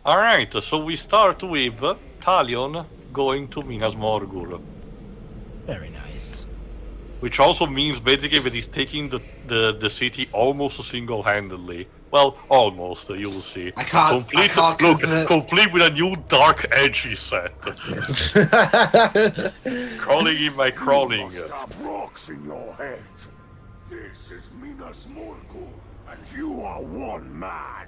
Alright, so we start with Talion going to Minas Morgul. Very nice. Which also means basically that he's taking the city almost single-handedly. Well, almost, you will see. I can't Complete with a new dark edgy set. Crawling in my crawling. Stop rocks in your head. This is Minas Morgul, and you are one man.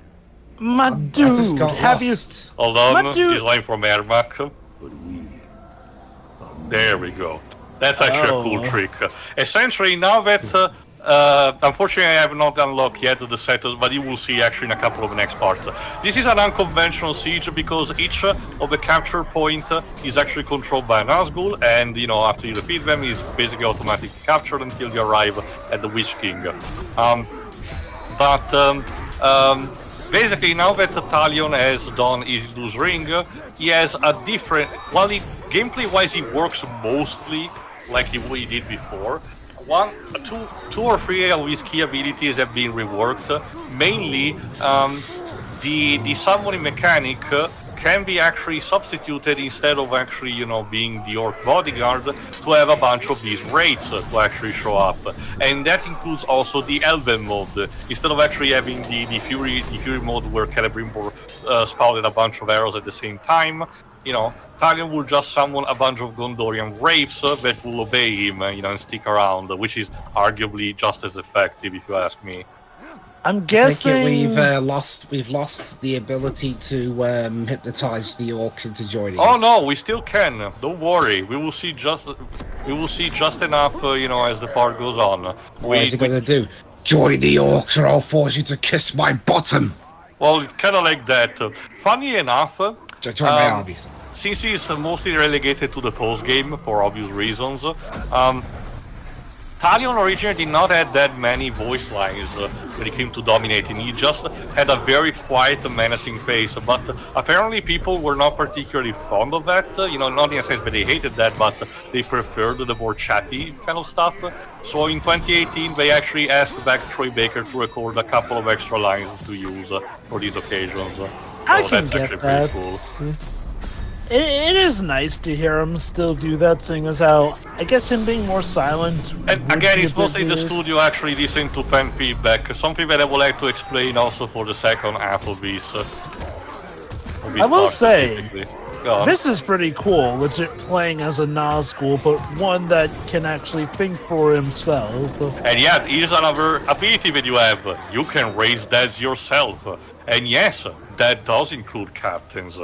My dude, have you... Hold on, My dude. he's line from Ermac. There we go. That's actually a cool trick. Essentially, now that... unfortunately, I have not unlocked yet the setters, but you will see actually in a couple of the next parts. This is an unconventional siege because each of the capture point is actually controlled by Nazgul, and after you defeat them, is basically automatically captured until you arrive at the Witch King. Basically, now that Talion has done Isildur's Ring, he has a different... While gameplay-wise he works mostly like he did before, two or three of his key abilities have been reworked. Mainly, the summoning mechanic can be actually substituted instead of actually, being the orc bodyguard, to have a bunch of these raids to actually show up. And that includes also the Elven mode. Instead of actually having the Fury mode where Celebrimbor spouted a bunch of arrows at the same time, Talion will just summon a bunch of Gondorian wraiths that will obey him, and stick around, which is arguably just as effective, if you ask me. I'm guessing we've lost the ability to hypnotize the orcs into joining us. Oh no, we still can. Don't worry. We will see just enough, as the part goes on. What is it going to do? Join the orcs, or I'll force you to kiss my bottom. Well, it's kind of like that. Funny enough, Join my armies. Since he's mostly relegated to the post-game for obvious reasons, Talion originally did not have that many voice lines when it came to dominating. He just had a very quiet and menacing face, but apparently people were not particularly fond of that, not in a sense that they hated that, but they preferred the more chatty kind of stuff. So in 2018 they actually asked back Troy Baker to record a couple of extra lines to use for these occasions. I can get that. Cool. It is nice to hear him still do that, seeing as how, I guess him being more silent... And again, it's mostly the studio actually listening to fan feedback, something that I would like to explain also for the second half of this. I will say, this is pretty cool, legit playing as a Nazgul, but one that can actually think for himself. And yeah, here's another ability that you have. You can raise deads yourself. And yes, that does include captains.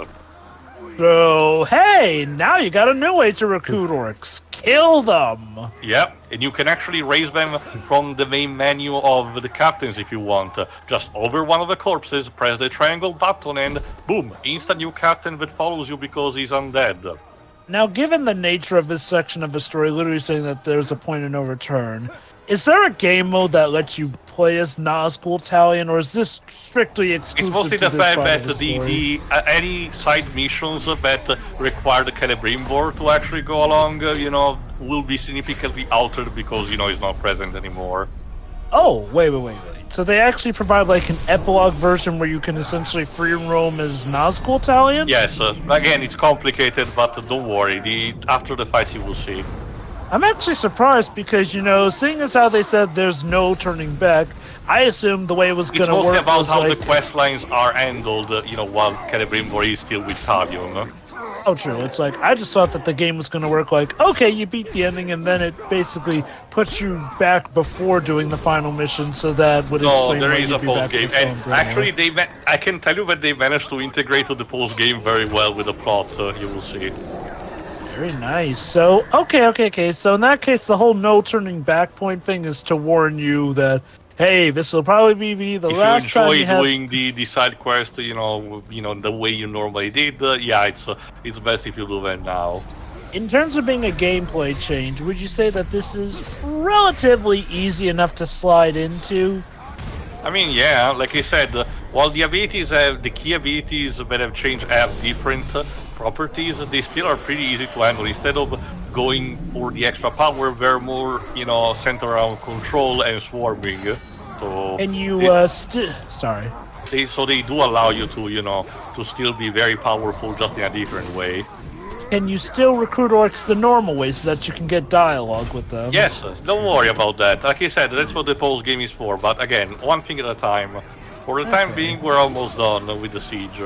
So, hey, now you got a new way to recruit orcs. Kill them! Yep, and you can actually raise them from the main menu of the captains if you want. Just over one of the corpses, press the triangle button and boom, instant new captain that follows you because he's undead. Now, given the nature of this section of the story, literally saying that there's a point of no return, is there a game mode that lets you play as Nazgul Talion, or is this strictly exclusive? It's mostly to the fact that the any side missions that require the Celebrimbor to actually go along, will be significantly altered because he's not present anymore. Oh, wait. So they actually provide like an epilogue version where you can essentially free roam as Nazgul Talion? Yes. Again, it's complicated, but don't worry. After the fight, you will see. I'm actually surprised because, seeing as how they said there's no turning back, I assumed the way it was going to work It's mostly about how like... the quest lines are handled, while Celebrimbor is still with Talion. Oh, true. It's like, I just thought that the game was going to work like, okay, you beat the ending, and then it basically puts you back before doing the final mission, so that would explain there why is a you'd be back post-game. at the And phone actually, I can tell you that they managed to integrate the post-game very well with the plot, you will see. Very nice. So, okay. So in that case, the whole no turning back point thing is to warn you that, hey, this will probably be the last time you have... If you enjoy doing the side quest, the way you normally did, it's best if you do that now. In terms of being a gameplay change, would you say that this is relatively easy enough to slide into? I mean, yeah, like I said, while the key abilities that have changed have different properties, they still are pretty easy to handle. Instead of going for the extra power, they're more, centered around control and swarming. So And you, sorry. they do allow you to, to still be very powerful, just in a different way. Can you still recruit orcs the normal way so that you can get dialogue with them? Yes, don't worry about that. Like I said, that's what the post game is for. But again, one thing at a time. For the time being, we're almost done with the siege.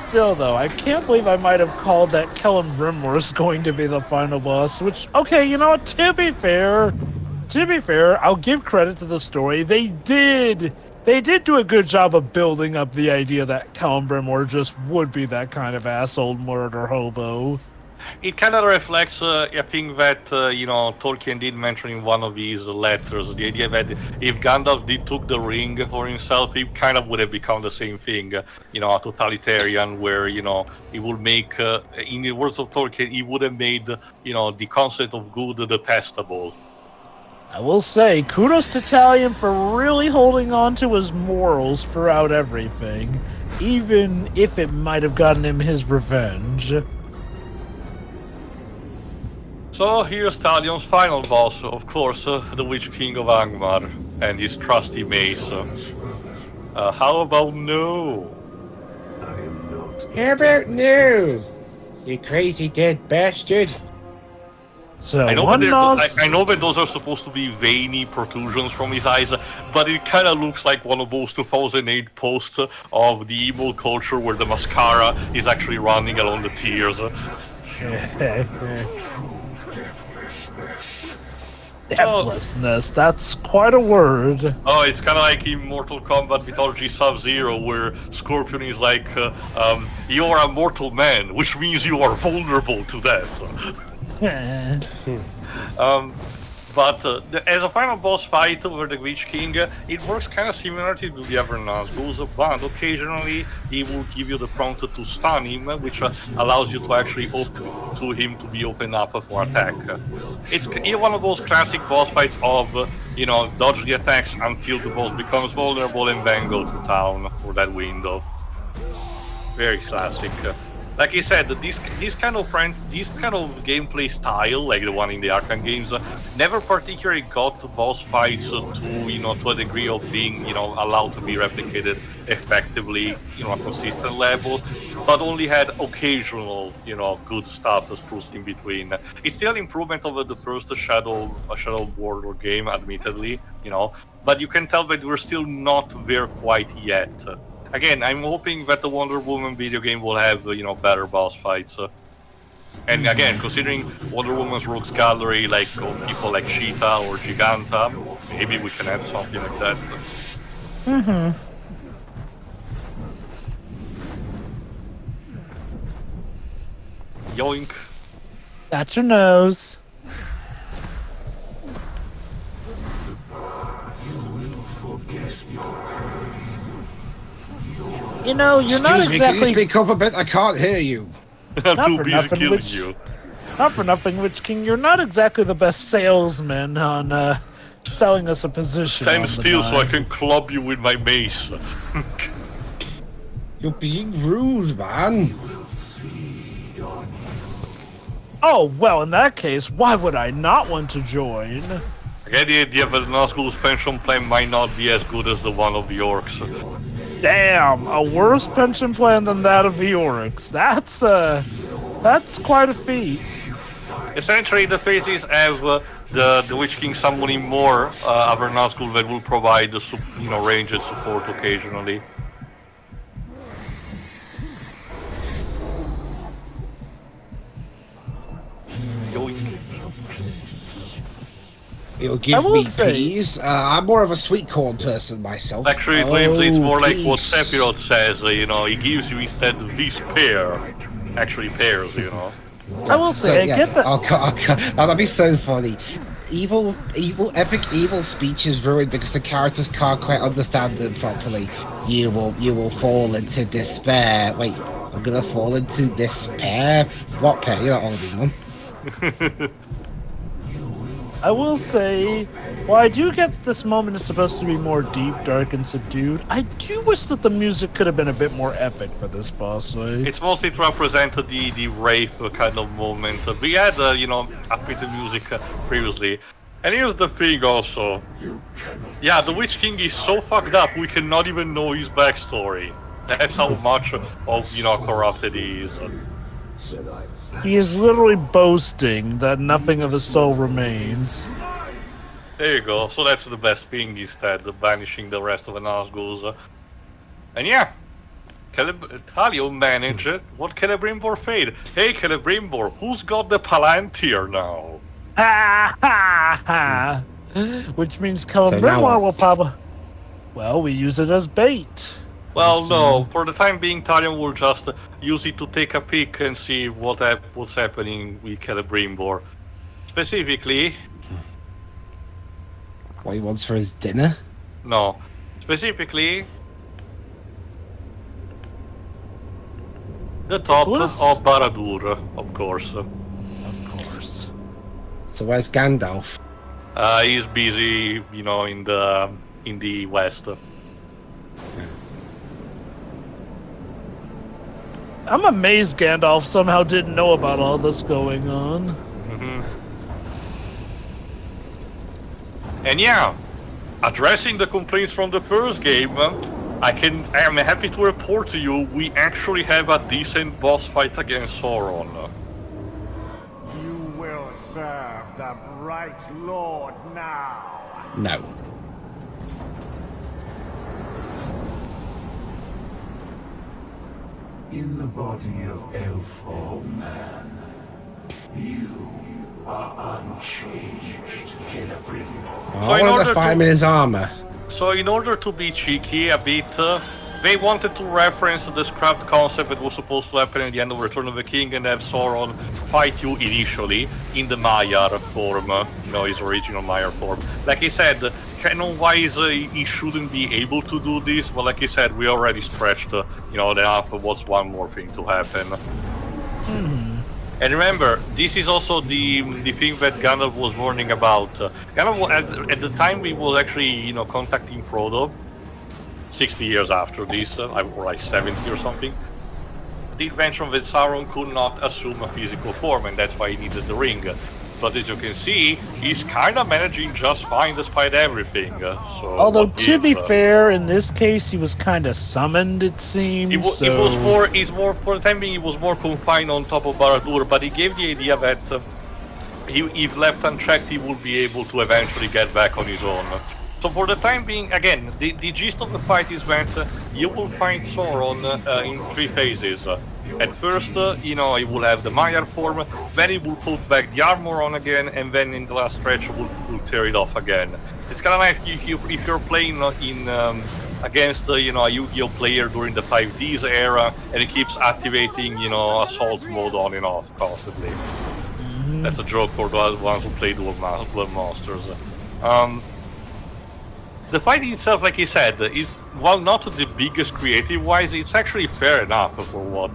Still, though, I can't believe I might have called that Celebrimbor is going to be the final boss. Which, okay, you know what? To be fair, I'll give credit to the story. They did do a good job of building up the idea that Celebrimbor just would be that kind of asshole murder hobo. It kind of reflects a thing that, Tolkien did mention in one of his letters. The idea that if Gandalf took the ring for himself, it kind of would have become the same thing, a totalitarian where, he would make, in the words of Tolkien, he would have made, the concept of good detestable. I will say, kudos to Talion for really holding on to his morals throughout everything, even if it might have gotten him his revenge. So here's Talion's final boss, of course, the Witch King of Angmar and his trusty mace. How about no? I am not. How about no? You crazy dead bastard. So I know one that those are supposed to be veiny protrusions from his eyes, but it kind of looks like one of those 2008 posts of the emo culture where the mascara is actually running along the tears. Deathlessness, that's quite a word. Oh, it's kind of like in Mortal Kombat Mythology Sub-Zero, where Scorpion is like, you are a mortal man, which means you are vulnerable to death. But as a final boss fight over the Witch King, it works kind of similarly to the other Nazguls, but occasionally he will give you the prompt to stun him, which allows you to actually to him to be open up for attack. It's one of those classic boss fights of, dodge the attacks until the boss becomes vulnerable and then go to town for that window. Very classic. Like I said, this kind of gameplay style, like the one in the Arkham games, never particularly got boss fights to a degree of being allowed to be replicated effectively, a consistent level, but only had occasional good stuff spruced in between. It's still an improvement over the first Shadow Warrior game, admittedly, but you can tell that we're still not there quite yet. Again, I'm hoping that the Wonder Woman video game will have, better boss fights. And again, considering Wonder Woman's Rogues Gallery, like people like Cheetah or Giganta, maybe we can have something like that. Yoink. That's your nose. You're not Excuse me, can you exactly. speak up a bit? I can't hear you. I'm Not too for busy nothing, killing Witch- you. Not for nothing, Witch King. You're not exactly the best salesman on selling us a position. Stand on the still so I dime. can club you with my mace. You're being rude, man. Oh well, in that case, why would I not want to join? I get the idea that the Nazgul's pension plan might not be as good as the one of the Orcs. Damn, a worse pension plan than that of the Oryx. That's quite a feat. Essentially, the phases have the Witch King summoning more other Nazgul that will provide the ranged support occasionally. It'll I give will me say- peas. I'm more of a sweet corn person myself. Actually, it claims it's more like what peas. Sephiroth says, he gives you instead this pair. Actually pairs, I will say, I get that. Oh, that'd be so funny. Epic evil speech is ruined because the characters can't quite understand them properly. You will fall into despair. Wait, I'm gonna fall into despair? What pair? You're not holding one. I will say, while I do get that this moment is supposed to be more deep, dark, and subdued, I do wish that the music could have been a bit more epic for this boss fight. It's mostly to represent the Wraith kind of moment. We had, upbeat music previously, And here's the thing also. Yeah, the Witch King is so fucked up we cannot even know his backstory. That's how much of, you know, corrupted he is. He is literally boasting that nothing of his soul remains. There you go. So that's the best thing instead, banishing the rest of the Nazgûls. And yeah, Talion managed it. What Celebrimbor failed. Hey Celebrimbor, who's got the Palantir now? Ha ha ha! Which means So now Celebrimbor what? will probably... Well, we use it as bait. Well, no. For the time being, Talion will just use it to take a peek and see what's happening with Celebrimbor. Specifically, What he wants for his dinner? no. Specifically, the top What of is- Barad-dûr, of course. Of course. So where's Gandalf? He's busy, you know, in the west. I'm amazed Gandalf somehow didn't know about all this going on. And yeah, addressing the complaints from the first game, I am happy to report to you we actually have a decent boss fight against Sauron. You will serve the Bright Lord now. No. In the body of elf or man, you are unchanged, Celebrimbor. So I in wanted order to fight him to- in his armor. So in order to be cheeky a bit, they wanted to reference the scrapped concept that was supposed to happen at the end of Return of the King and have Sauron fight you initially in the Maiar form, you know, his original Maiar form. Like I said, canon-wise, he shouldn't be able to do this, but like I said, we already stretched, you know, enough. What's one more thing to happen? And remember, this is also the thing that Gandalf was warning about. Gandalf, at the time, we was actually, you know, contacting Frodo, 60 years after this, or like 70 or something. Did mention that Sauron could not assume a physical form, and that's why he needed the ring. But as you can see, he's kind of managing just fine despite everything. So Although, what to be gives, fair, in this case, he was kind of summoned, it seems. He's more for the time being. He was more confined on top of Barad-dûr, but he gave the idea that if left unchecked, he would be able to eventually get back on his own. So for the time being, again, the gist of the fight is that you will find Sauron in 3 phases. At first, you know, he will have the Maiar form, then he will put back the armor on again, and then in the last stretch will tear it off again. It's kind of like if you're playing in against you know, a Yu-Gi-Oh player during the 5Ds era, and he keeps activating, you know, assault mode on and off constantly. That's a joke for those ones who play dual monsters. The fight itself, like I said, is, while not the biggest creative-wise, it's actually fair enough for what,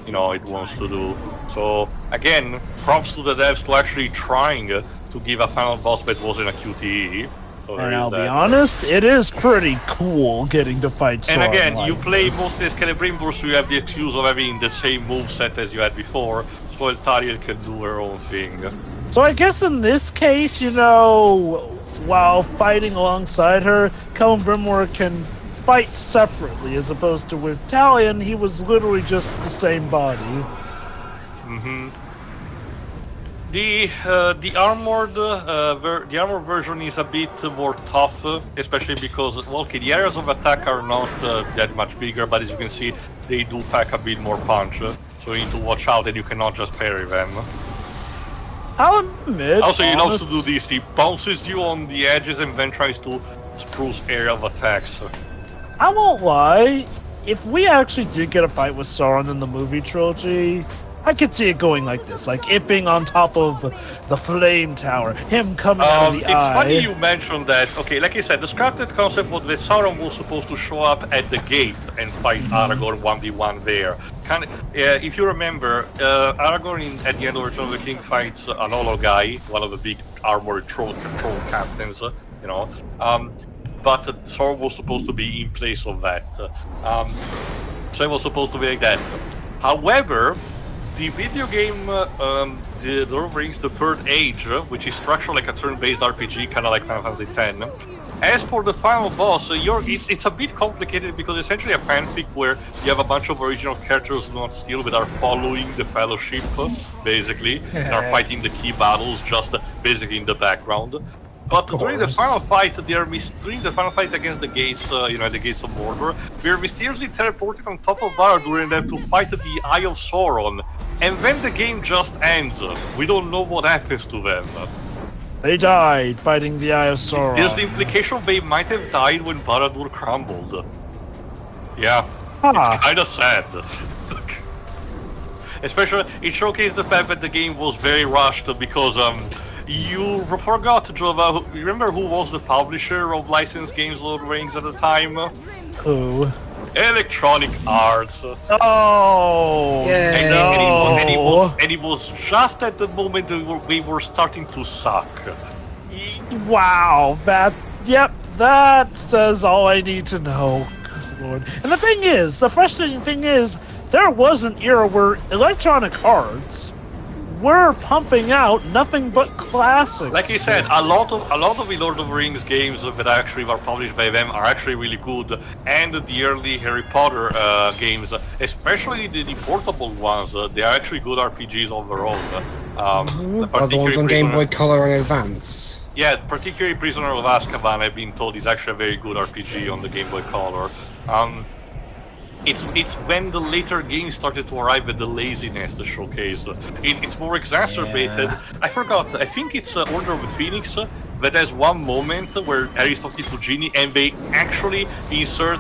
you know, it wants to do. So, again, props to the devs to actually trying to give a final boss that wasn't a QTE. So there And is I'll be that. honest, it is pretty cool getting to fight Sauron. And again, like you play this. mostly as Celebrimbor, so you have the excuse of having the same moveset as you had before, so Elthariel can do her own thing. So I guess in this case, you know, while fighting alongside her, Celebrimbor can fight separately, as opposed to with Talion, he was literally just the same body. The armored version is a bit more tough, especially because, well, okay, the areas of attack are not that much bigger, but as you can see, they do pack a bit more punch. So you need to watch out that you cannot just parry them. I'll admit. Also, he knows to honest- do this. He bounces you on the edges and then tries to spruce area of attacks. I won't lie. If we actually did get a fight with Sauron in the movie trilogy, I could see it going like this, like it being on top of the flame tower, him coming out of the It's eye. funny you mentioned that. Okay, like I said, the scrapped concept was that Sauron was supposed to show up at the gate and fight Aragorn 1v1 there. If you remember, Aragorn at the end of Return of the King fights an Hollow guy, one of the big armored troll captains, you know. But Sauron was supposed to be in place of that. So it was supposed to be like that. However, the video game the Lord of the Rings: The Third Age, which is structured like a turn-based RPG, kind of like Final Fantasy X. As for the final boss, it's a bit complicated because essentially a fanfic where you have a bunch of original characters not still, but are following the Fellowship, basically, and are fighting the key battles just basically in the background. But during the final fight, during the final fight against the gates, the gates of Mordor, we are mysteriously teleported on top of Barad-dûr and have to fight the Eye of Sauron. And then the game just ends. We don't know what happens to them. They died fighting the Eye of Sauron. There's the implication they might have died when Barad-dûr crumbled. Yeah, it's kind of sad. Especially, it showcased the fact that the game was very rushed because you forgot, Jova. Remember who was the publisher of licensed games Lord of the Rings at the time? Who? Electronic Arts. Oh! And it was just at the moment we were starting to suck. Wow, that says all I need to know. Good Lord. And the frustrating thing is, there was an era where Electronic Arts were pumping out nothing but classics. Like you said, a lot of the Lord of the Rings games that actually were published by them are actually really good, and the early Harry Potter games, especially the portable ones, they are actually good RPGs overall. The ones on Game Boy Color and Advance. Yeah, particularly Prisoner of Azkaban, I've been told, is actually a very good RPG on the Game Boy Color. It's when the later games started to arrive at the laziness the showcase. It's more exacerbated. Yeah. I forgot, I think it's Order of the Phoenix that has one moment where Harry's talking to Ginny and they actually insert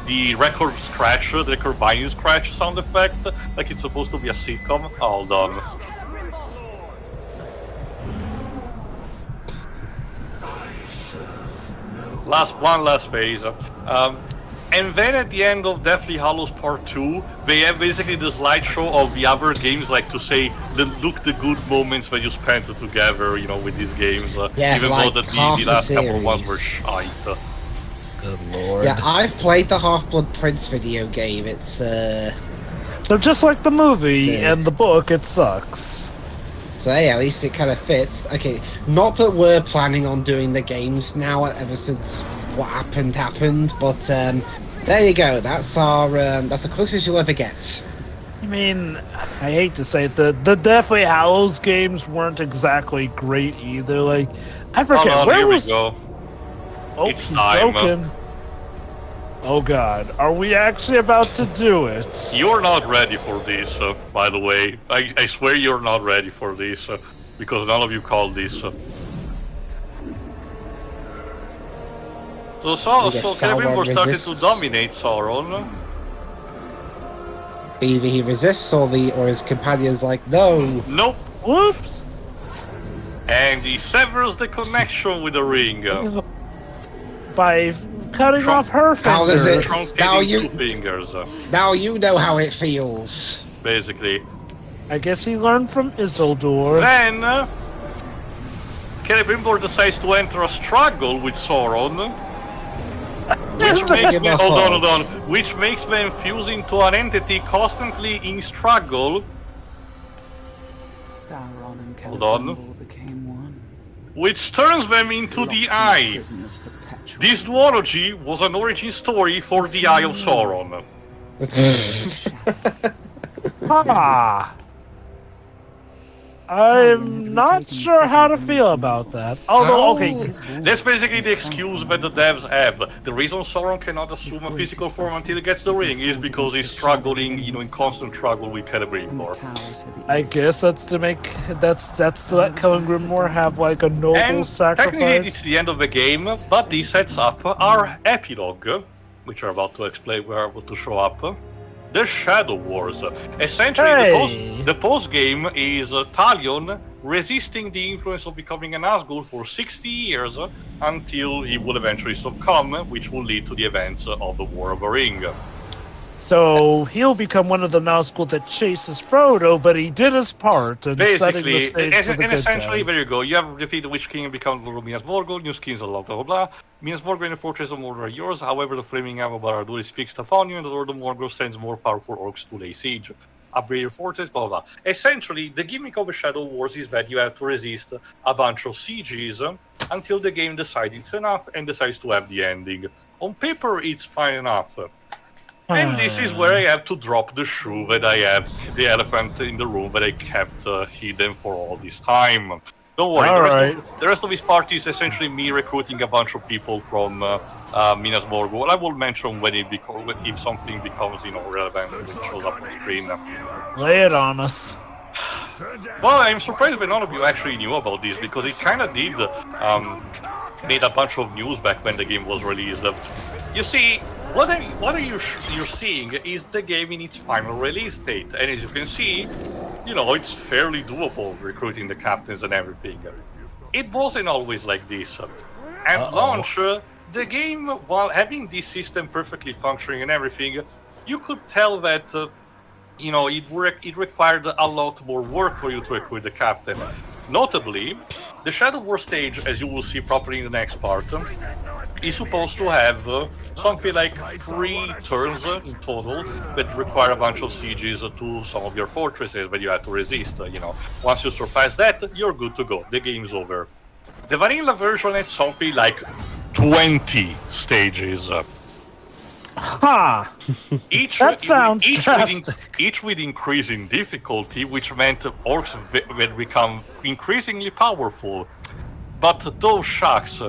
the record scratch, the record binding scratch sound effect, like it's supposed to be a sitcom. Hold on. Last phase. And then at the end of Deathly Hallows Part 2, they have basically the slideshow of the other games, like to say, look the good moments that you spent together, with these games. Even though the last couple ones were shite. Good Lord. Yeah, I've played the Half-Blood Prince video game. It's So just like the movie and the book, it sucks. So yeah, at least it kind of fits. Okay, not that we're planning on doing the games now ever since what happened, but there you go. That's the closest you'll ever get. I mean, I hate to say it, the Deathly Hallows games weren't exactly great either. Like, I forget where was. We go. Oh, it's he's time. Broken. Oh God, are we actually about to do it? You're not ready for this, by the way. I swear you're not ready for this, because none of you called this. So Celebrimbor started to dominate Sauron. Either he resists or his companions like, no. Nope. Whoops. And he severs the connection with the ring. By cutting off her fingers. How does it? Truncating 2 fingers. Now you know how it feels. Basically. I guess he learned from Isildur. Then Celebrimbor decides to enter a struggle with Sauron. Hold on. Which makes them fuse into an entity constantly in struggle. Sauron and Hold on. Celebrimbor became one. Which turns them into the Eye. This duology was an origin story for the Eye of Sauron. I'm not sure how to feel about that. Although, okay. That's basically the excuse that the devs have. The reason Sauron cannot assume a physical form until he gets the ring is because he's struggling, in constant struggle with Celebrimbor. I guess that's to let Celebrimbor have like a noble And sacrifice. technically it's the end of the game, but this sets up our epilogue, which we're about to explain, we're about to show up. The Shadow Wars. Essentially, the post-game is Talion resisting the influence of becoming an Nazgul for 60 years until he will eventually succumb, which will lead to the events of the War of the Ring. So he'll become one of the Nazgul that chases Frodo, but he did his part in setting the stage for the good essentially, guys. there you go. You have defeated the Witch King and become Lord of Minas Morgul, new skins, blah blah blah. Minas Morgul and the Fortress of Mordor are yours. However, the flaming arrow of Barad-dûr speaks upon you, and the Lord of Morgul sends more powerful orcs to lay siege. upgrade your fortress, blah, blah, blah. Essentially, the gimmick of a Shadow Wars is that you have to resist a bunch of sieges until the game decides it's enough and decides to have the ending. On paper, it's fine enough. And this is where I have to drop the shoe that I have, the elephant in the room that I kept hidden for all this time. Don't worry, the rest of this party is essentially me recruiting a bunch of people from Minas Morgul. I will mention when if something becomes relevant when it shows up on screen. Lay it on us. Well, I'm surprised that none of you actually knew about this, because it kind of did made a bunch of news back when the game was released. You see, what you're seeing is the game in its final release date, and as you can see, it's fairly doable recruiting the captains and everything. It wasn't always like this. At launch, the game, while having this system perfectly functioning and everything, you could tell that it required a lot more work for you to recruit the captain. Notably, the Shadow War stage, as you will see properly in the next part, is supposed to have something like 3 turns in total that require a bunch of sieges to some of your fortresses that you have to resist. Once you surpass that, you're good to go. The game's over. The vanilla version has something like 20 stages. Ha! Each with increasing difficulty, which meant orcs would become increasingly powerful. But those shucks,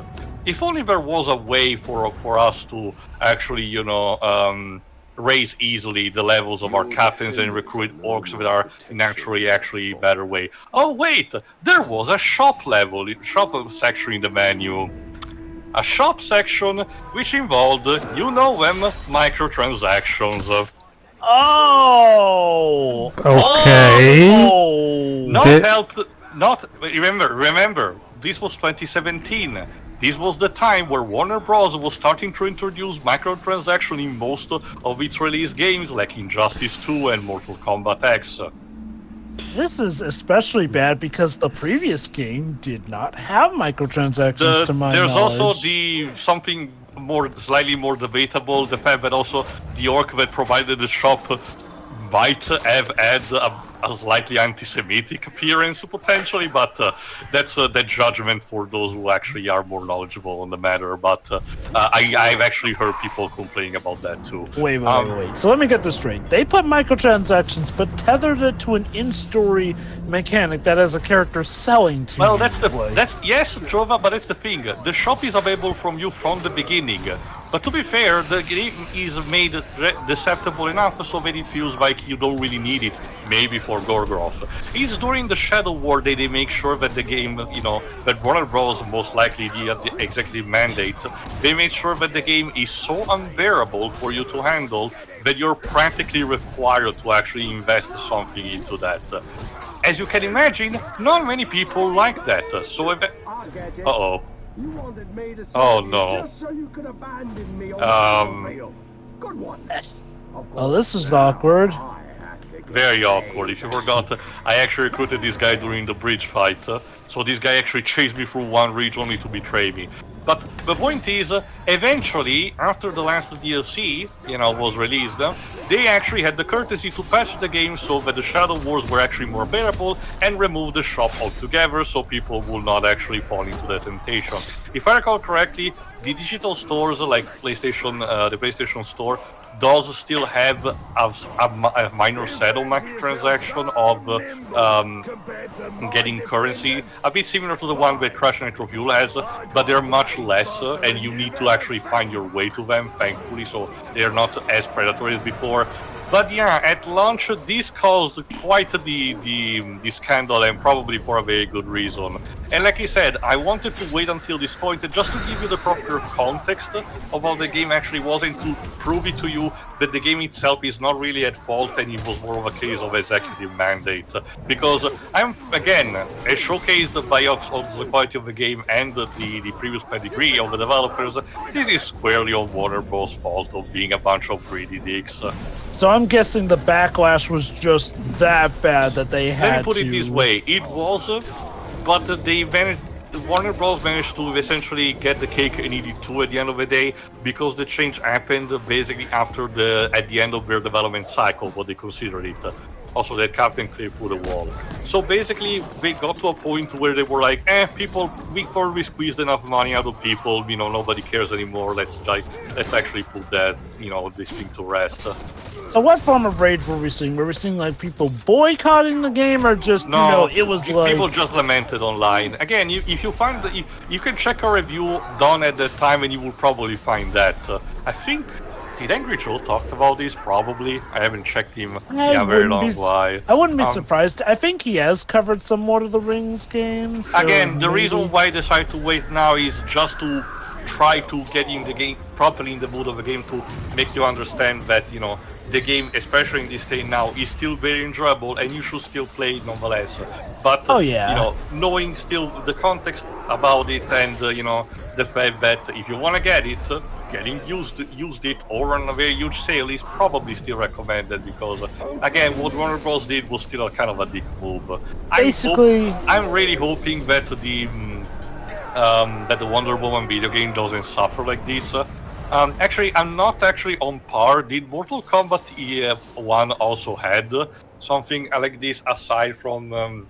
if only there was a way for us to actually, raise easily the levels of our captains and recruit orcs that are naturally actually better way. Oh wait, there was a shop section in the menu. A shop section which involved, microtransactions. Oh! Okay. Remember, this was 2017. This was the time where Warner Bros. Was starting to introduce microtransactions in most of its release games, like Injustice 2 and Mortal Kombat X. This is especially bad because the previous game did not have microtransactions to my There's knowledge. also something slightly more debatable, the fact that also the orc that provided the shop might have had a slightly anti-Semitic appearance potentially, but that's that judgment for those who actually are more knowledgeable on the matter. But I've actually heard people complaining about that too. Wait. So let me get this straight. They put microtransactions, but tethered it to an in-story mechanic that has a character selling to Well, you. yes, Jova, but that's the thing. The shop is available from you from the beginning. But to be fair, the game is made deceptible enough so that it feels like you don't really need it, maybe for Gorgoroth. It's during the Shadow War that they make sure that the game, that Warner Bros. Most likely the executive mandate, they made sure that the game is so unbearable for you to handle that you're practically required to actually invest something into that. As you can imagine, not many people like that, so if... Uh-oh. You wanted me to Oh no. just so you could abandon me on the battlefield. Good one. Oh, this is awkward. Very awkward. If you forgot, I actually recruited this guy during the bridge fight, so this guy actually chased me through one region only to betray me. But the point is, eventually, after the last DLC, was released, they actually had the courtesy to patch the game so that the Shadow Wars were actually more bearable and remove the shop altogether so people will not actually fall into the temptation. If I recall correctly, the digital stores like PlayStation, the PlayStation Store, does still have a minor settlement transaction of getting currency, a bit similar to the one that Crash Nitro Fuel has, but they're much less, and you need to actually find your way to them, thankfully, so they're not as predatory as before. But yeah, at launch, this caused quite the scandal, and probably for a very good reason. And like I said, I wanted to wait until this point just to give you the proper context of how the game actually was, and to prove it to you that the game itself is not really at fault, and it was more of a case of executive mandate. Because I'm, again, as showcased by also the quality of the game and the previous pedigree of the developers, this is squarely on Warner Bros.' fault of being a bunch of greedy dicks. So I'm guessing the backlash was just that bad that they had to... Let me put it this way, it was, but Warner Bros. Managed to essentially get the cake and eat it too at the end of the day, because the change happened basically at the end of their development cycle, what they considered it. Also, that captain clip through the wall. So basically, they got to a point where they were like, people, we probably squeezed enough money out of people, you know, nobody cares anymore, let's actually put that, you know, this thing to rest. So what form of rage were we seeing? Were we seeing like people boycotting the game, or just, No, you know, it was like... people just lamented online. Again, if you find that, you can check a review done at the time and you will probably find that. I think... Did Angry Joe talked about this? Probably. I haven't checked him in a very long while. I wouldn't be surprised. I think he has covered some Lord of the Rings games. So again, the maybe... reason why I decided to wait now is just to try to get in the game properly in the mood of the game, to make you understand that, you know, the game, especially in this state now, is still very enjoyable and you should still play it nonetheless. But you know, knowing still the context about it and you know, the fact that if you want to get it, getting used it or on a very huge sale is probably still recommended, because again, what Warner Bros did was still a kind of a dick move. Basically, I'm really hoping that the Wonder Woman video game doesn't suffer like this. Actually, I'm not actually on par. Did Mortal Kombat 1 also had something like this aside from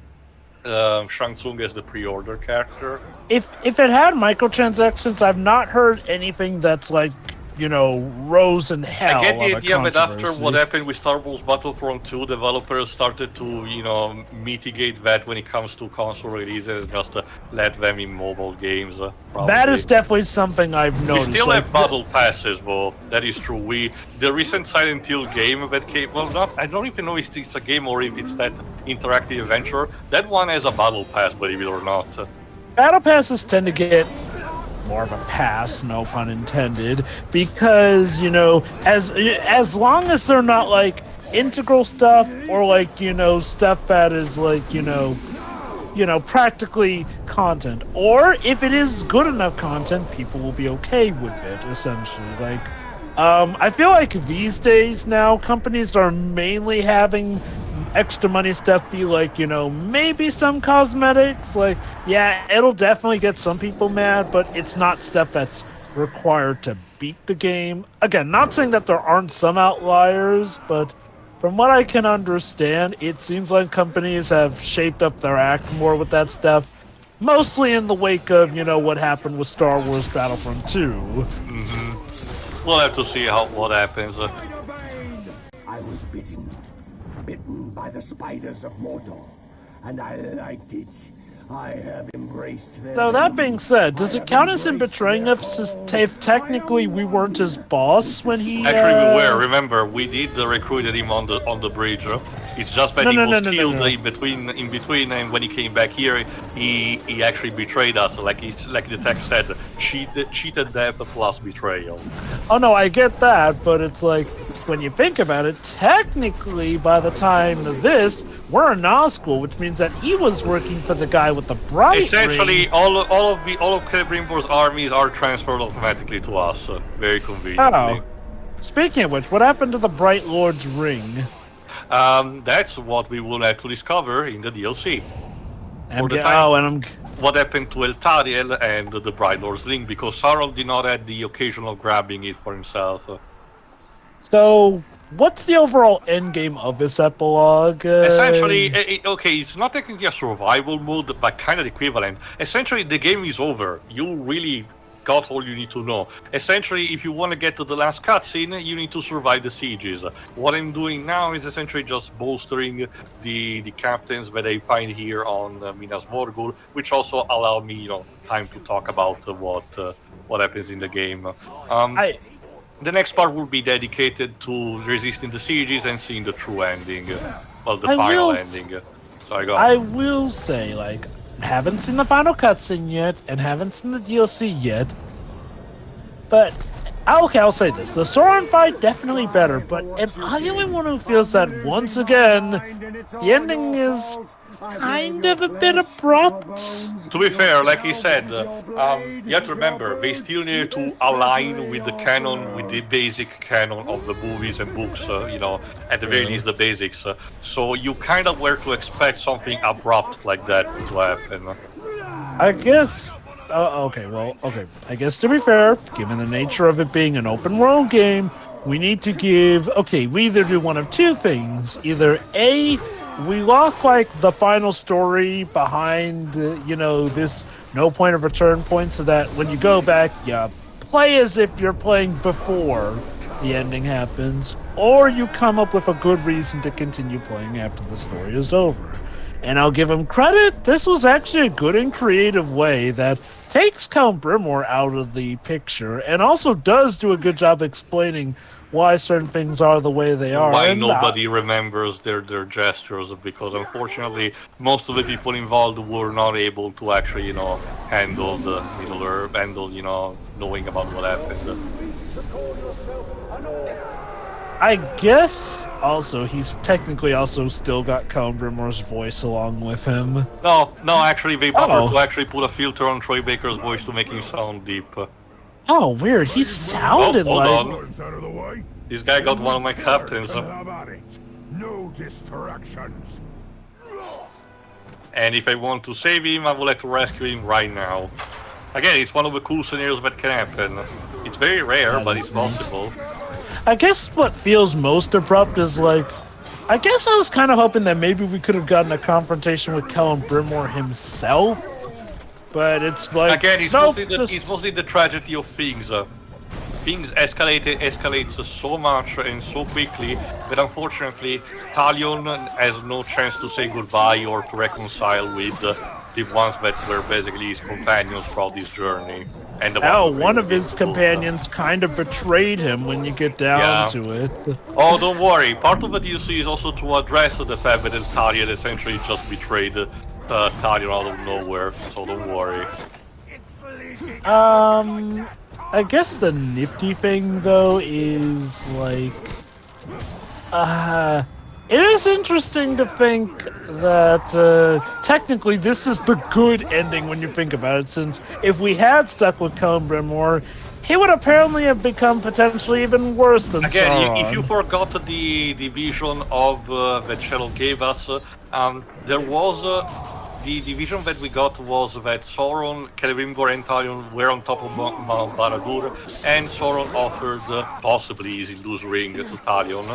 Shang Tsung as the pre-order character? If it had microtransactions, I've not heard anything that's like, you know, rose in hell. I get the of idea, but after controversy. what happened with Star Wars Battlefront 2, developers started to, you know, mitigate that when it comes to console releases, just let them in mobile games. That is definitely something I've noticed. We still like, have battle passes, though. That is true. The recent Silent Hill game that came, well, I don't even know if it's a game or if it's that interactive adventure. That one has a battle pass, believe it or not. Battle passes tend to get more of a pass, no pun intended, because, you know, as long as they're not like integral stuff or like, you know, stuff that is like, you know, practically content, or if it is good enough content, people will be okay with it, essentially. Like, I feel like these days now, companies are mainly having extra money stuff be like, you know, maybe some cosmetics. Like, yeah, it'll definitely get some people mad, but it's not stuff that's required to beat the game. Again, not saying that there aren't some outliers, but from what I can understand, it seems like companies have shaped up their act more with that stuff, mostly in the wake of, you know, what happened with Star Wars Battlefront 2. Mm-hmm. We'll have to see what happens. I was bitten by the spiders of Mordor, and I liked it. I have embraced them. So that being said, does it count as him betraying us if technically we weren't his boss when he... Actually, we were. Remember, we did recruited him on the bridge. It's just that he was killed in between, and when he came back here, he actually betrayed us. Like the text said, cheated death plus betrayal. Oh no, I get that, but it's like, when you think about it, technically, by the time of this, we're in Oz school, which means that he was working for the guy with the bright Essentially, ring. all of Celebrimbor's armies are transferred automatically to us, very conveniently. Oh. Speaking of which, what happened to the Bright Lord's ring? That's what we will have to discover in the DLC. What happened to Elthariel and the Bright Lord's ring, because Sauron did not have the occasion of grabbing it for himself. So, what's the overall endgame of this epilogue? Essentially, okay, it's not technically a survival mode, but kind of equivalent. Essentially, the game is over. You really got all you need to know. Essentially, if you want to get to the last cutscene, you need to survive the sieges. What I'm doing now is essentially just bolstering the captains that I find here on Minas Morgul, which also allow me, you know, time to talk about what happens in the game. The next part will be dedicated to resisting the sieges and seeing the true ending. Well, the final ending. Sorry, go on. I will say, like, haven't seen the final cutscene yet, and haven't seen the DLC yet. But, okay, I'll say this. The Sauron fight, definitely better, but am I the only one who feels that, once again, the ending is kind of a bit abrupt? To be fair, like he said, you have to remember, they still need to align with the canon, with the basic canon of the movies and books, you know, at the very least the basics. So you kind of were to expect something abrupt like that to happen. I guess... okay. I guess to be fair, given the nature of it being an open world game, we need to give... Okay, we either do one of two things. Either A, we lock, like, the final story behind, this no point of return point so that when you go back, you play as if you're playing before the ending happens, or you come up with a good reason to continue playing after the story is over. And I'll give him credit, this was actually a good and creative way that takes Celebrimbor out of the picture, and also does do a good job explaining why certain things are the way they are. Why and nobody remembers their gestures, because unfortunately most of the people involved were not able to actually, handle the knowing about what happened. I guess also he's technically also still got Celebrimbor's voice along with him. No, actually they bothered to actually put a filter on Troy Baker's voice to make him sound deep. Oh, weird. He sounded hold like... on. This guy got one of my captains. No distractions. And if I want to save him, I will have to rescue him right now. Again, it's one of the cool scenarios that can happen. It's very rare, but it's possible. I guess what feels most abrupt is like... I guess I was kind of hoping that maybe we could have gotten a confrontation with Celebrimbor himself. But it's like... Again, it's, nope, mostly the tragedy of things. Things escalates so much and so quickly that unfortunately Talion has no chance to say goodbye or to reconcile with the ones that were basically his companions throughout this journey. And one of his companions kind of betrayed him when you get down to it. Oh, don't worry. Part of the DLC is also to address the fact that Elthariel essentially just betrayed Talion out of nowhere, so don't worry. I guess the nifty thing, though, is, like... it is interesting to think that, technically this is the good ending when you think about it, since if we had stuck with Celebrimbor, he would apparently have become potentially even worse than Sauron. Again, if you forgot the vision of that Shadow gave us, there was... the vision that we got was that Sauron, Celebrimbor, and Talion were on top of Mount Barad-dûr, and Sauron offered possibly his Illu's Ring to Talion.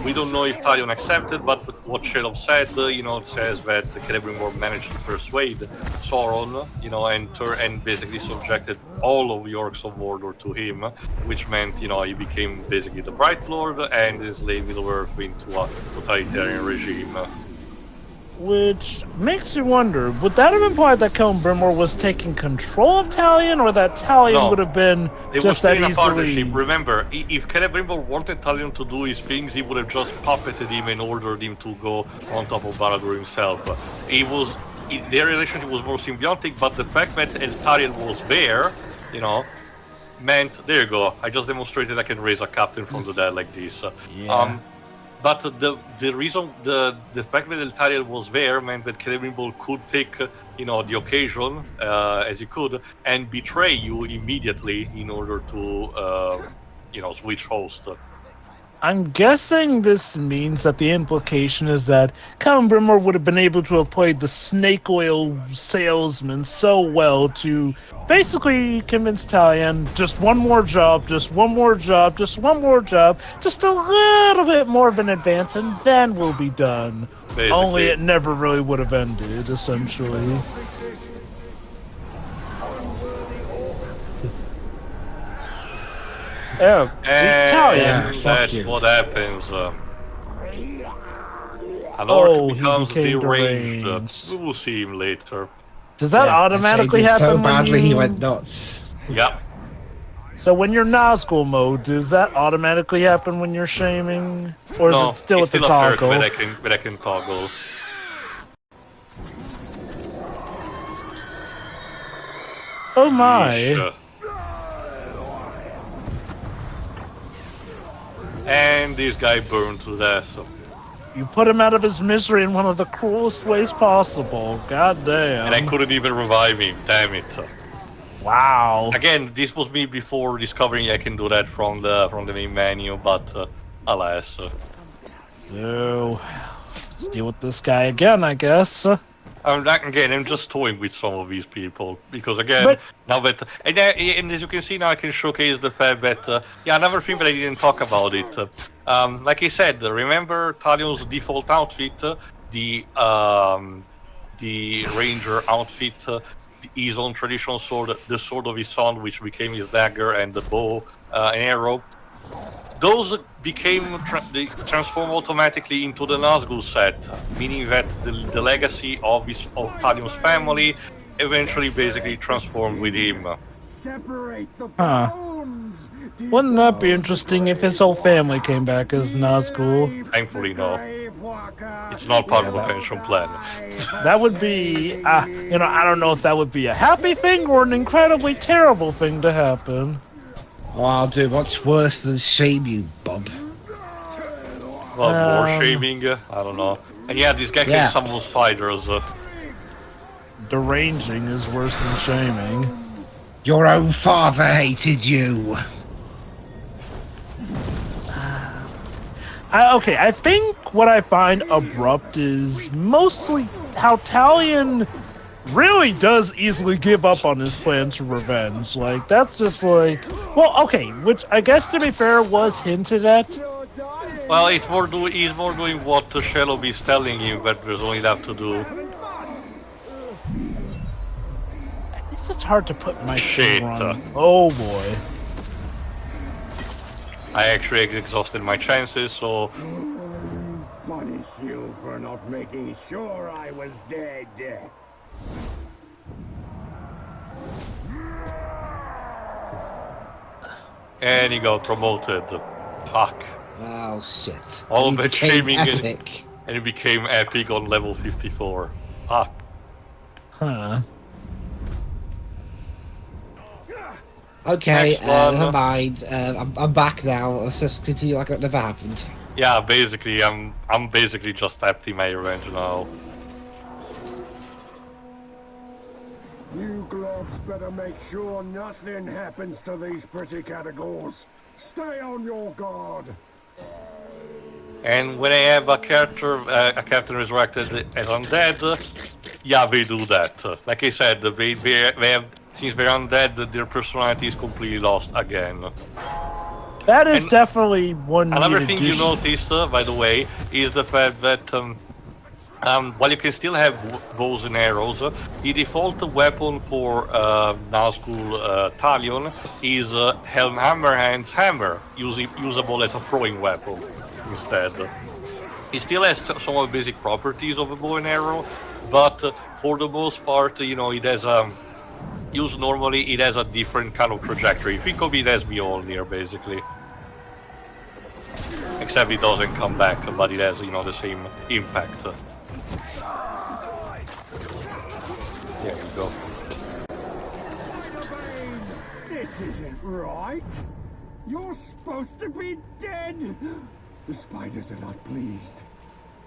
We don't know if Talion accepted, but what Shadow said, it says that Celebrimbor managed to persuade Sauron, and basically subjected all of the Orcs of Mordor to him, which meant, he became basically the Bright Lord and enslaved Middle-earth into a totalitarian regime. Which makes you wonder, would that have implied that Celebrimbor was taking control of Talion, or that Talion would have been just that easily... Remember, if Celebrimbor wanted Talion to do his things, he would have just puppeted him and ordered him to go on top of Barad-dûr himself. Their relationship was more symbiotic, but the fact that Elthariel was there, meant, there you go, I just demonstrated I can raise a captain from the dead like this. But the reason, the fact that Elthariel was there meant that Celebrimbor could take, the occasion, as he could, and betray you immediately in order to, switch host. I'm guessing this means that the implication is that Celebrimbor would have been able to have played the snake oil salesman so well to basically convince Talion, just one more job, just one more job, just one more job, just a little bit more of an advance, and then we'll be done. Basically. Only it never really would have ended, essentially. Oh, and that's what happens. An orc becomes deranged. We will see him later. Does that automatically happen so badly he went nuts. Yep. So when you're Nazgul mode, does that automatically happen when you're shaming? Or is it still with the toggle? But I can toggle. Oh my. And this guy burned to death. You put him out of his misery in one of the cruelest ways possible. God damn. And I couldn't even revive him. Damn it. Wow. Again, this was me before discovering I can do that from the main menu, but alas. So, let's deal with this guy again, I guess. Again, I'm just toying with some of these people because again, But- now that and as you can see now, I can showcase the fact that another thing that I didn't talk about it. Like I said, remember Talion's default outfit, the ranger outfit, his own traditional sword, the sword of his son, which became his dagger, and the bow and arrow. Those became transformed automatically into the Nazgul set, meaning that the legacy of Talion's family eventually basically transformed with him. Separate the Huh. bones. Wouldn't that be interesting if his whole family came back as Nazgul? Thankfully, no. It's not part of the pension plan. That would be, I don't know if that would be a happy thing or an incredibly terrible thing to happen. Oh, I'll do what's worse than shame you, Bob. Well, more shaming, I don't know. And yeah, this guy can summon spiders. Deranging is worse than shaming. Your own father hated you. I think what I find abrupt is mostly how Talion really does easily give up on his plans for revenge. Like, that's just like... Well, okay, which I guess, to be fair, was hinted at. Well, he's more doing what the Shadow is telling him that there's only that to do. I guess it's hard to put my Shit. finger on. Oh, boy. I actually exhausted my chances, so... Punish you for not making sure I was dead. And he got promoted. Fuck. Oh shit. All He that became shaming epic. and he became epic on level 54. Fuck. Huh. Okay, Next one. never mind. I'm back now. Let's just continue like it never happened. Yeah, basically, I'm basically just empty my revenge now. You globs better make sure nothing happens to these pretty categories. Stay on your guard. And when I have a character resurrected as undead, yeah, they do that. Like I said, they have, since they're undead, their personality is completely lost again. That is And definitely one Another neat thing you addition. noticed, by the way, is the fact that while you can still have bows and arrows, the default weapon for Nazgul Talion is Helm Hammerhand's hammer, usable as a throwing weapon instead. It still has some of the basic properties of a bow and arrow, but for the most part, you know, it has used normally, it has a different kind of trajectory. Think of it as Mjolnir, basically. Except it doesn't come back, but it has, you know, the same impact. There we go. This isn't right. You're supposed to be dead. The spiders are not pleased.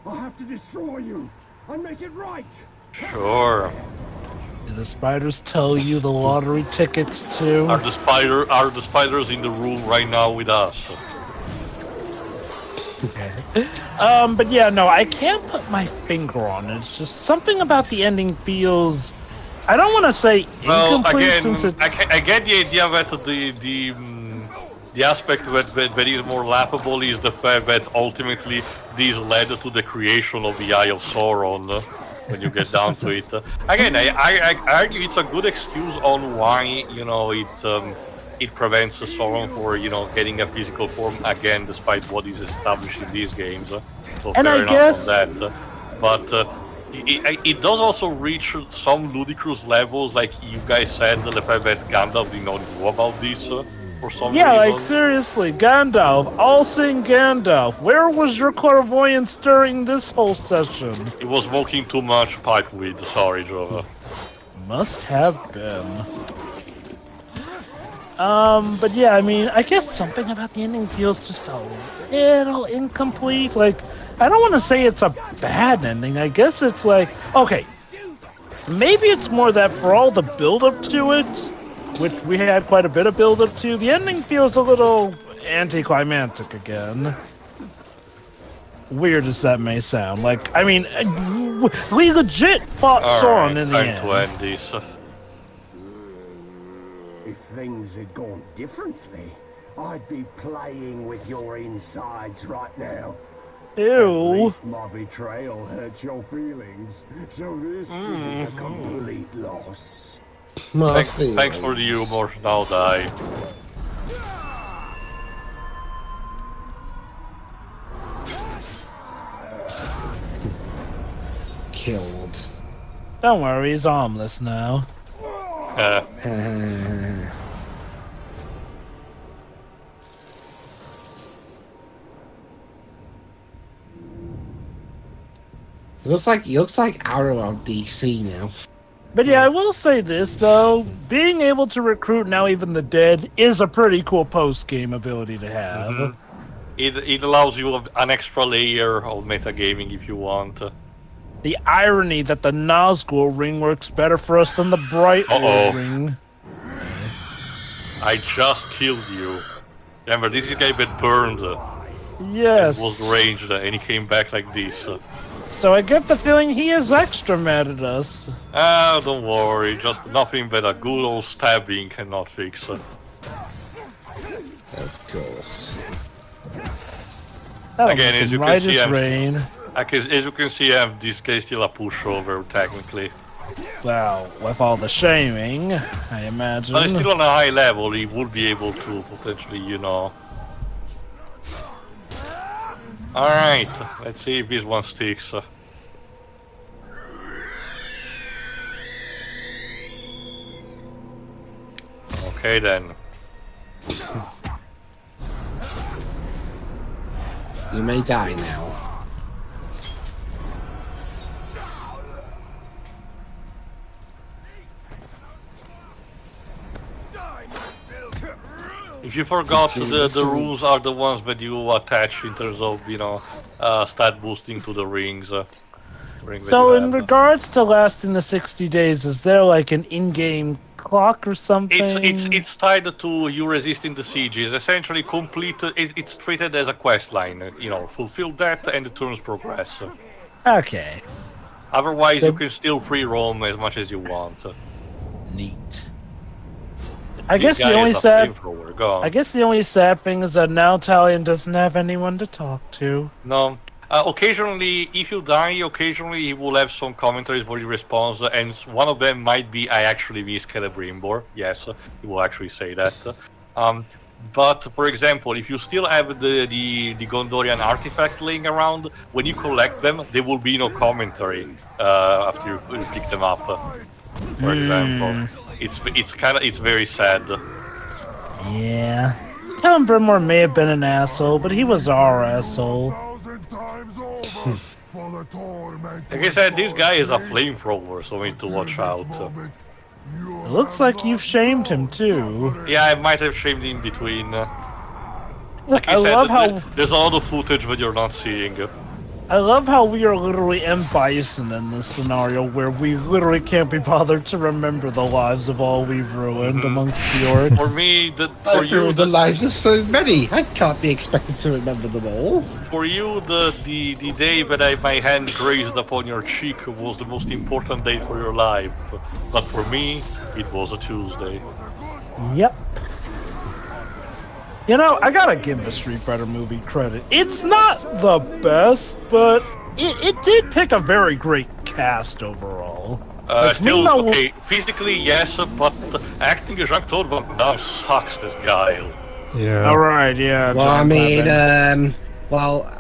I'll have to destroy you and make it right. Sure. Do the spiders tell you the lottery tickets too? Are the spiders in the room right now with us? But yeah, no, I can't put my finger on it. It's just something about the ending feels... I don't want to say Well, incomplete again, since it... I get the idea that the aspect that is more laughable is the fact that ultimately this led to the creation of the Eye of Sauron. When you get down to it, again, I argue it's a good excuse on why, you know, it prevents Sauron for, you know, getting a physical form again, despite what is established in these games. So And fair I enough guess- on that. But it does also reach some ludicrous levels, like you guys said, the fact that Gandalf did not know about this for some Yeah, reason. like seriously, Gandalf, all-seeing Gandalf, where was your clairvoyance during this whole session? He was smoking too much pipe weed, sorry, Jova. Must have been. But yeah, I mean, I guess something about the ending feels just a little incomplete. Like, I don't want to say it's a bad ending. I guess it's like, okay, maybe it's more that for all the build-up to it, which we had quite a bit of build-up to, the ending feels a little anticlimactic again. weird as that may sound. Like, I mean, we legit fought Sauron in the time end. to end this. If things had gone differently, I'd be playing with your insides right now. At Ew. least my betrayal hurt your feelings, so this isn't a complete loss. Thanks for the humor. Now die. Killed. Don't worry, he's armless now. He looks like Arrow on DC now. But yeah, I will say this though: being able to recruit now even the dead is a pretty cool post-game ability to have. It allows you an extra layer of metagaming if you want. The irony that the Nazgul ring works better for us than the Bright Uh-oh. ring. I just killed you. Remember, this guy been burned. Yes. Was ranged, and he came back like this. So I get the feeling he is extra mad at us. Ah, don't worry, just nothing but a good old stabbing cannot fix. Of course. That'll Again, make as him you can right see, as I'm rain. As you can see, this guy's still a pushover, technically. Well, with all the shaming, I imagine. But he's still on a high level, he would be able to potentially, you know. Alright, let's see if this one sticks. Okay then. You may die now. If you forgot, the rules are the ones that you attach in terms of, you know, stat boosting to the rings. So in regards to lasting the 60 days, is there like an in-game clock or something? It's tied to you resisting the sieges. Essentially, it's treated as a quest line. You know, fulfill that and the turns progress. Okay. Otherwise, So- you can still free roam as much as you want. Neat. I guess the only sad thing is that now Talion doesn't have anyone to talk to. No. Occasionally, if you die, he will have some commentaries where he responds, and one of them might be, I actually miss Celebrimbor. Yes, he will actually say that. But, for example, if you still have the Gondorian artifact laying around, when you collect them, there will be no commentary after you pick them up, for example. It's very sad. Yeah. Celebrimbor may have been an asshole, but he was our asshole. Like I said, this guy is a flamethrower, so we need to watch out. It looks like you've shamed him too. Yeah, I might have shamed in between. Like I I said, love how there's a lot of footage that you're not seeing. I love how we are literally M. Bison in this scenario where we literally can't be bothered to remember the lives of all we've ruined amongst the orcs. For me, I've ruined the lives of so many. I can't be expected to remember them all. For you, the day that my hand grazed upon your cheek was the most important day for your life. But for me, it was a Tuesday. Yep. You know, I gotta give the Street Fighter movie credit. It's not the best, but it did pick a very great cast overall. Still, okay, physically yes, but acting Jean-Claude Van Damme sucks as Guile. Yeah. Alright, yeah. Well, John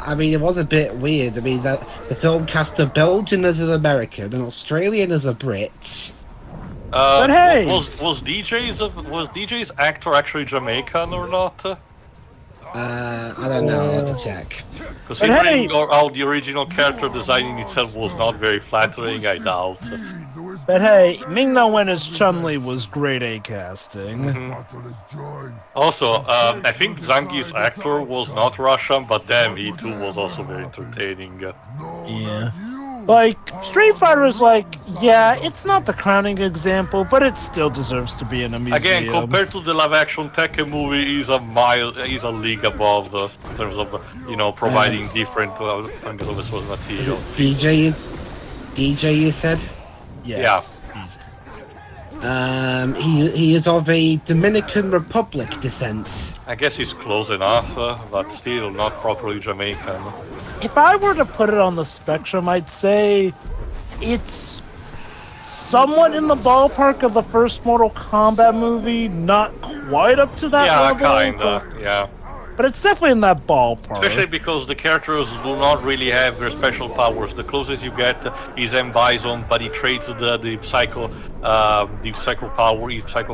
I mean, it was a bit weird. I mean, the film cast a Belgian as an American, an Australian as a Brit. But hey! Was DJ's actor actually Jamaican or not? I don't know. I'll have to check. Considering how the original character design in itself was not very flattering, I doubt. But hey, Ming-Na Wen as Chun-Li was grade A casting. Also, I think Zangief's actor was not Russian, but damn, he too was also very entertaining. Yeah. Like, Street Fighter is like, yeah, it's not the crowning example, but it still deserves to be in a museum. Again, compared to the live-action Tekken movie, he's a league above in terms of providing different source material. DJ, you said? Yes. He is of a Dominican Republic descent. I guess he's close enough, but still not properly Jamaican. If I were to put it on the spectrum, I'd say it's somewhat in the ballpark of the first Mortal Kombat movie, not quite up to that level. Yeah, kinda, yeah. But it's definitely in that ballpark. Especially because the characters do not really have their special powers. The closest you get is M. Bison, but he trades the psycho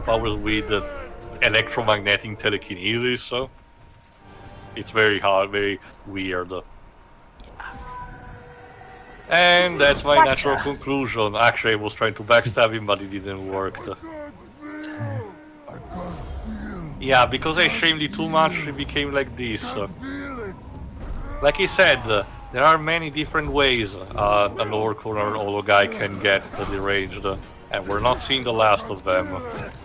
powers with electromagnetic telekinesis. So it's very hard, very weird. And that's my natural conclusion. Actually, I was trying to backstab him, but it didn't work. Yeah, because I shamed it too much, it became like this. Like I said, there are many different ways an orc or an Olo guy can get deranged, and we're not seeing the last of them.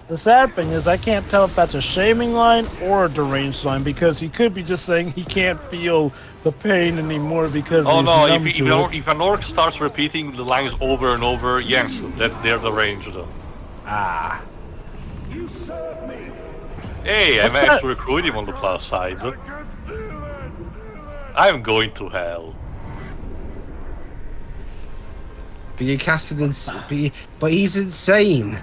The sad thing is I can't tell if that's a shaming line or a deranged line, because he could be just saying he can't feel the pain anymore because Oh he's no, numb to it. if an orc starts repeating the lines over and over, yes, they're deranged. Ah. Hey, I What's managed that? to recruit him on the plus side. I'm going to hell. But you casted but he's insane.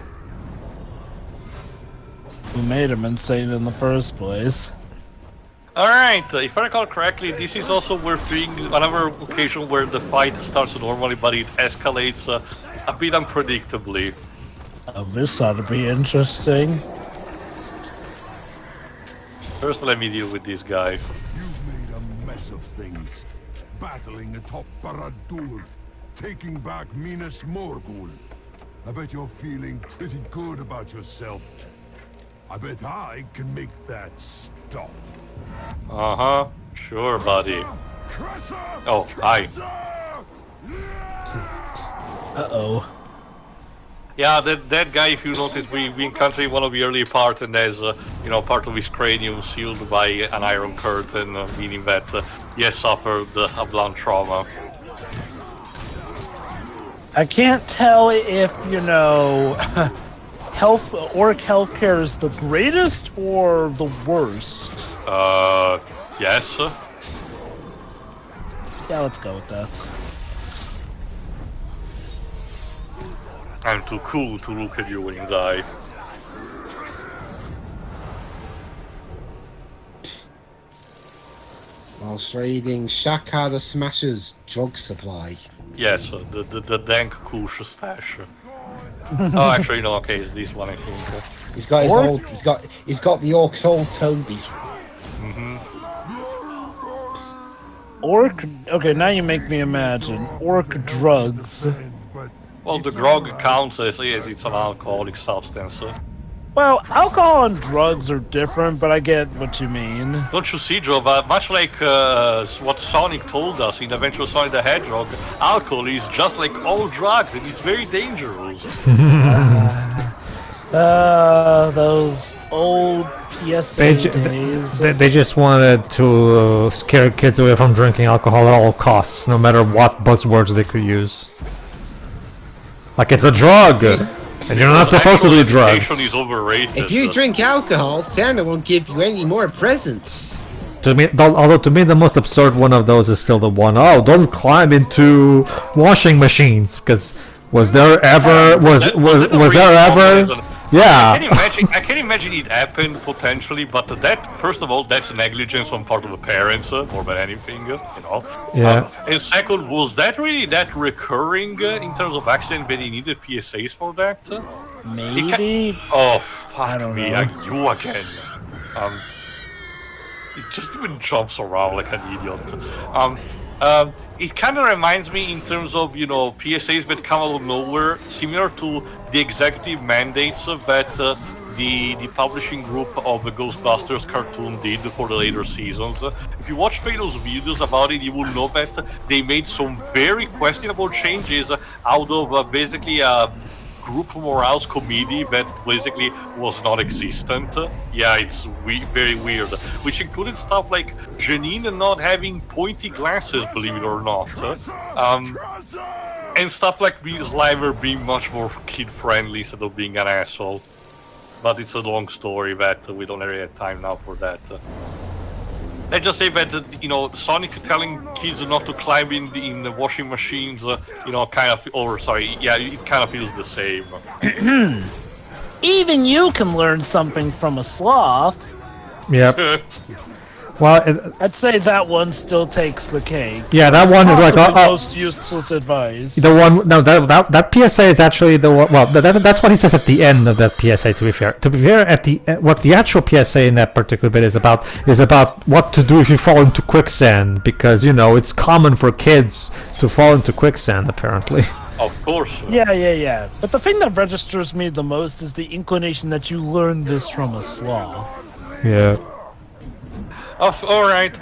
Who made him insane in the first place? Alright, if I recall correctly, this is also worth being another occasion where the fight starts normally, but it escalates a bit unpredictably. Oh, this ought to be interesting. First, let me deal with this guy. You've made a mess of things. Battling atop Barad-dûr, taking back Minas Morgul. I bet you're feeling pretty good about yourself. I bet I can make that stop. Uh-huh. Sure, buddy. Oh, hi. Uh-oh. Yeah, that guy, if you notice, we encountered in one of the early parts, and there's, part of his cranium sealed by an iron curtain, meaning that he has suffered a blunt trauma. I can't tell if, orc healthcare is the greatest or the worst. Yes. Yeah, let's go with that. I'm too cool to look at you when you die. Whilst raiding Shaka the Smasher's drug supply. Yes, the dank kush stash. Oh, actually, no. Okay, it's this one, I think. He's got his Orc? old. He's got the orc's old Toby. Orc? Okay, now you make me imagine. Orc drugs. Well, the grog counts as it's an alcoholic substance. Well, alcohol and drugs are different, but I get what you mean. Don't you see, Joe? But much like what Sonic told us in Adventure Sonic the Hedgehog, alcohol is just like all drugs, and it's very dangerous. Those old PSA days. They just wanted to scare kids away from drinking alcohol at all costs, no matter what buzzwords they could use. Like, it's a drug, and you're not supposed to do drugs. Is overrated. If you drink alcohol, Santa won't give you any more presents. Although to me the most absurd one of those is still the one, oh, don't climb into washing machines, because was there ever yeah. I can imagine it happened potentially, but first of all, that's negligence on part of the parents more than anything, Yeah. And second, was that really that recurring in terms of accident that he needed PSAs for that? Maybe? Oh, fuck I don't me, know. you again. It just even jumps around like an idiot. It kind of reminds me in terms of, PSAs that come out of nowhere, similar to the executive mandates that the publishing group of the Ghostbusters cartoon did for the later seasons. If you watch Fado's videos about it, you will know that they made some very questionable changes out of basically a group morals committee that basically was not existent. Yeah, it's very weird. Which included stuff like Janine not having pointy glasses, believe it or not. And stuff like Slimer being much more kid-friendly instead of being an asshole. But it's a long story that we don't really have time now for that. Let's just say that, Sonic telling kids not to climb in the washing machines, kind of, it kind of feels the same. Even you can learn something from a sloth. Yep. Well, I'd say that one still takes the cake. yeah, that one is like the most useless advice. the one. No, that PSA is actually the one. Well, that's what he says at the end of that PSA. To be fair, at what the actual PSA in that particular bit is about what to do if you fall into quicksand, because it's common for kids to fall into quicksand apparently. Of course. Yeah. But the thing that registers me the most is the inclination that you learned this from a sloth. Yeah. Alright,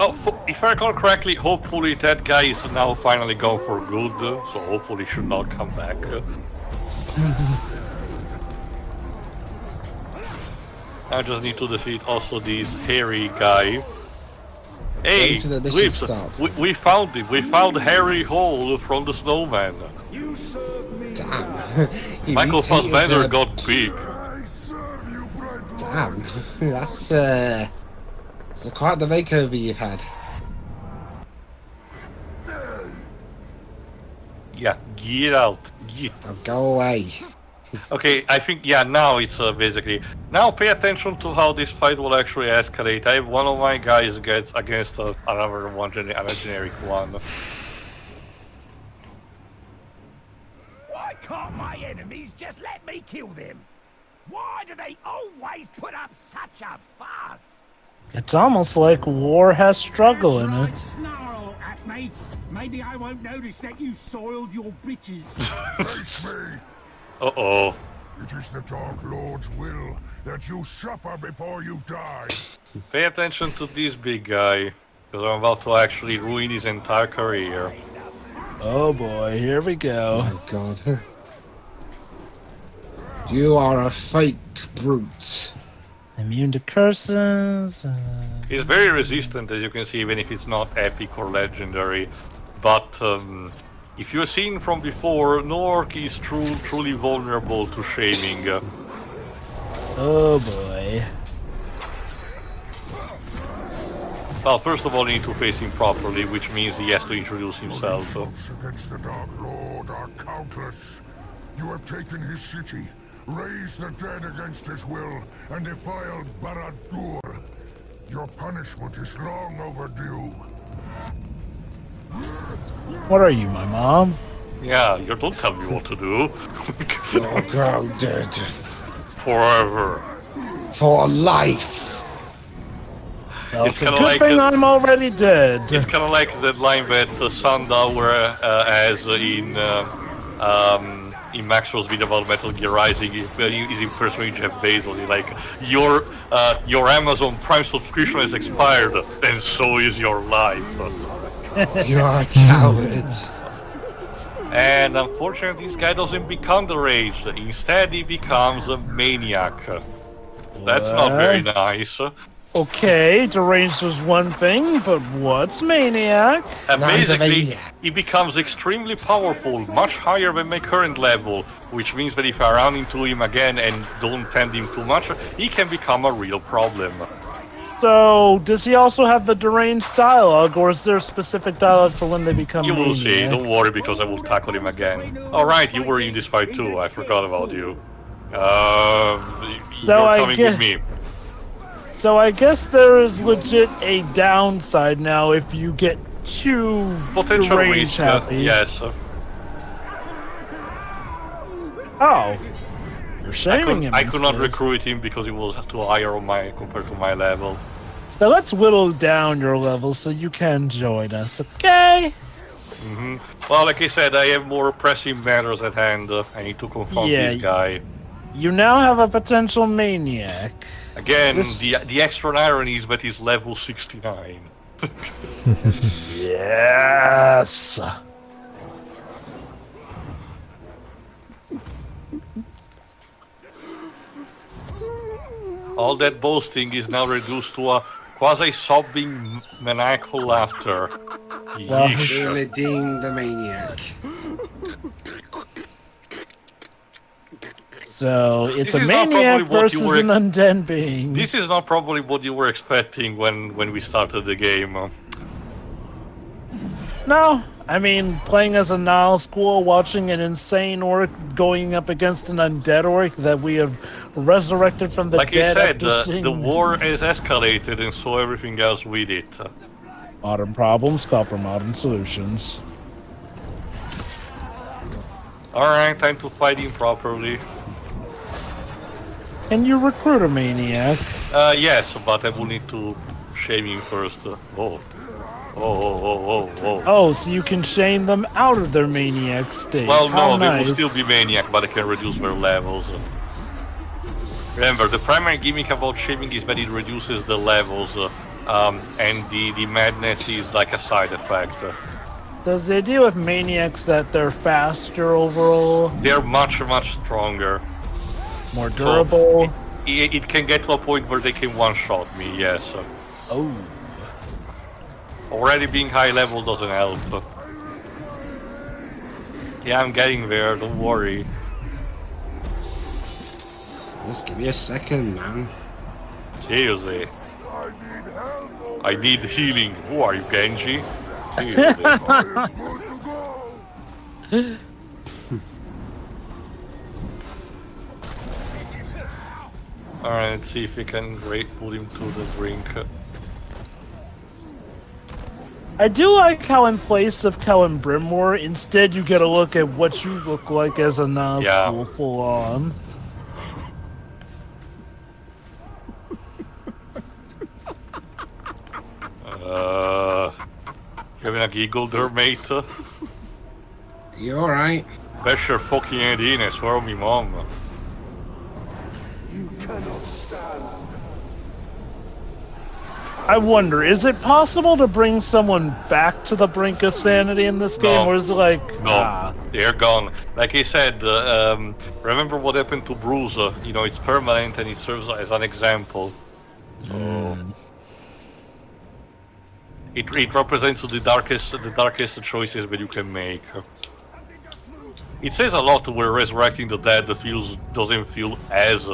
if I recall correctly, hopefully that guy is now finally gone for good, so hopefully he should not come back. I just need to defeat also this hairy guy. Hey, to the mission Glips, stop. we found him. We found Harry Hole from the snowman. Damn. He Michael retained Fassbender the- got big. Damn. That's quite the makeover you've had. Yeah, get out. Get. Now go away. Okay, I think, now it's basically... Now pay attention to how this fight will actually escalate. I have one of my guys gets against another one, a generic one. Why can't my enemies just let me kill them? Why do they always put up such a fuss? It's almost like war has struggle in it. Snarl at me. Maybe I won't notice that you soiled your breeches. Face me! Uh-oh. It is the Dark Lord's will that you suffer before you die. Pay attention to this big guy, because I'm about to actually ruin his entire career. Oh boy, here we go. Oh god. You are a fake brute. Immune to curses. He's very resistant, as you can see, even if it's not epic or legendary. But if you've seen from before, no orc is truly vulnerable to shaming. Oh boy. Well, first of all, you need to face him properly, which means he has to introduce himself. Attempts against the Dark Lord are countless. You have taken his city, raised the dead against his will, and defiled Barad-dûr. Your punishment is long overdue. What are you, my mom? Yeah, you don't tell me what to do. You're grounded. Forever. For life. Well, It's it's a kinda good like thing a- I'm already dead. It's kind of like the line that Sundauer has in Maxwell's video about Metal Gear Rising. He's impersonating Jeff Bezos. He's like, your Amazon Prime subscription has expired, and so is your life. You are a coward. And unfortunately, this guy doesn't become deranged. Instead, he becomes a maniac. That's not very nice. Okay, deranged was one thing, but what's maniac? And Now he's a basically, maniac. he becomes extremely powerful, much higher than my current level, which means that if I run into him again and don't tend him too much, he can become a real problem. So, does he also have the deranged dialogue, or is there a specific dialogue for when they become You will see, maniac? don't worry, because I will tackle him again. Alright, you were in this fight too, I forgot about you. So you're I coming get- with me. So I guess there is legit a downside now if you get too Potential deranged risk, happy. yes. Oh. You're shaming him I could not instead. recruit him because he was too higher on compared to my level. So let's whittle down your level so you can join us, okay? Well, like I said, I have more pressing matters at hand. I need to confront Yeah, this guy. You now have a potential maniac. Again, This- the extra irony is that he's level 69. Yes. All that boasting is now reduced to a quasi-sobbing maniacal laughter. Well, Yeesh. Redeem the maniac. So it's This a is not maniac probably what you versus were- an undead being. This is not probably what you were expecting when we started the game. No, I mean, playing as a Nile School, watching an insane orc going up against an undead orc that we have resurrected from the Like you dead said, after the seeing war has escalated and so everything else with it. modern problems call for modern solutions. Alright, time to fight him properly. Can you recruit a maniac? Yes, but I will need to shame him first. Oh. Oh. Oh, so you can shame them out of their maniac state. Well, How no, nice. they will still be maniac, but I can reduce their levels. Remember, the primary gimmick about shaming is that it reduces the levels, and the madness is like a side effect. So there's the idea with maniacs that they're faster overall, They're much stronger. more durable. It can get to a point where they can one-shot me, yes. Oh. Already being high level doesn't help. Yeah, I'm getting there, don't worry. Just give me a second, man. Seriously. I need healing. Who are you, Genji? Alright, let's see if we can put him to the brink. I do like how in place of Celebrimbor, instead you get a look at what you look like as a Nazgul Yeah. full on. Having a giggle there, mate? You alright? Bash your fucking head in, I swear on me mom. I wonder, is it possible to bring someone back to the brink of sanity in this game, No. or is it like, No, they're gone. Like I said, remember what happened to Bruce? You know, it's permanent and it serves as an example. So it represents the darkest choices that you can make. It says a lot where resurrecting the dead doesn't feel as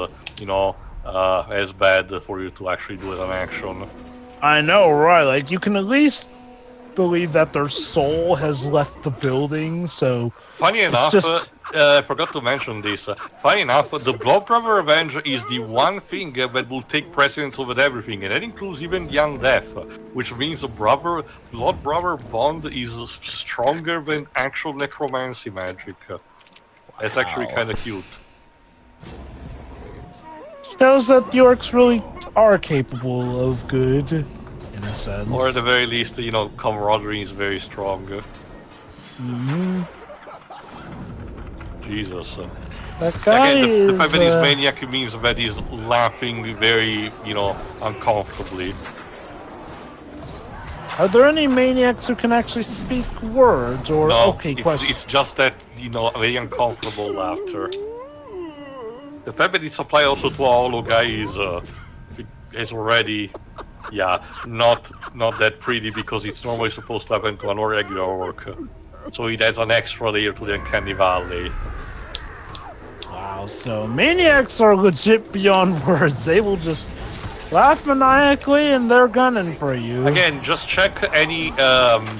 as bad for you to actually do it an action. I know, right? Like, you can at least believe that their soul has left the building, so... Funny enough, just- I forgot to mention this. Funny enough, the Blood Brother Revenge is the one thing that will take precedence over everything, and that includes even the undeath, which means Blood Brother Bond is stronger than actual necromancy magic. That's actually kind of cute. Shows that the orcs really are capable of good, in a sense. Or at the very least, you know, camaraderie is very strong. Jesus. That guy Again, the fact is... that he's maniac means that he's laughing very, uncomfortably. Are there any maniacs who can actually speak words, or... No, okay, question. it's just that, very uncomfortable laughter. The fact that it's applied also to a holo guy is already, not that pretty, because it's normally supposed to happen to an regular orc. So it adds an extra layer to the Uncanny Valley. Wow, so maniacs are legit beyond words. They will just laugh maniacally and they're gunning for you. Again, just check any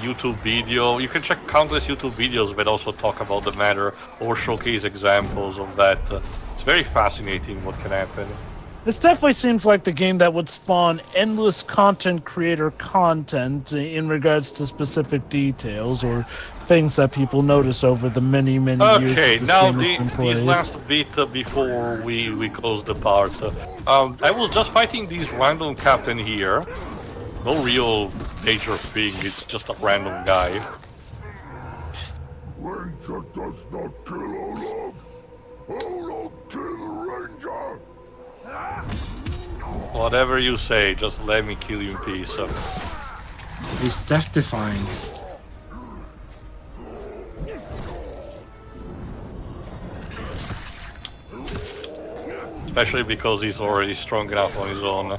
YouTube video. You can check countless YouTube videos that also talk about the matter or showcase examples of that. It's very fascinating what can happen. This definitely seems like the game that would spawn endless content creator content in regards to specific details or things that people notice over the many years Okay, that this now game has been this played. last bit before we close the part. I was just fighting this random captain here. No real major thing, it's just a random guy. Ranger does not kill Olog. Olog kill Whatever you say, just let me kill you in peace. He's death-defying. Especially because he's already strong enough on his own.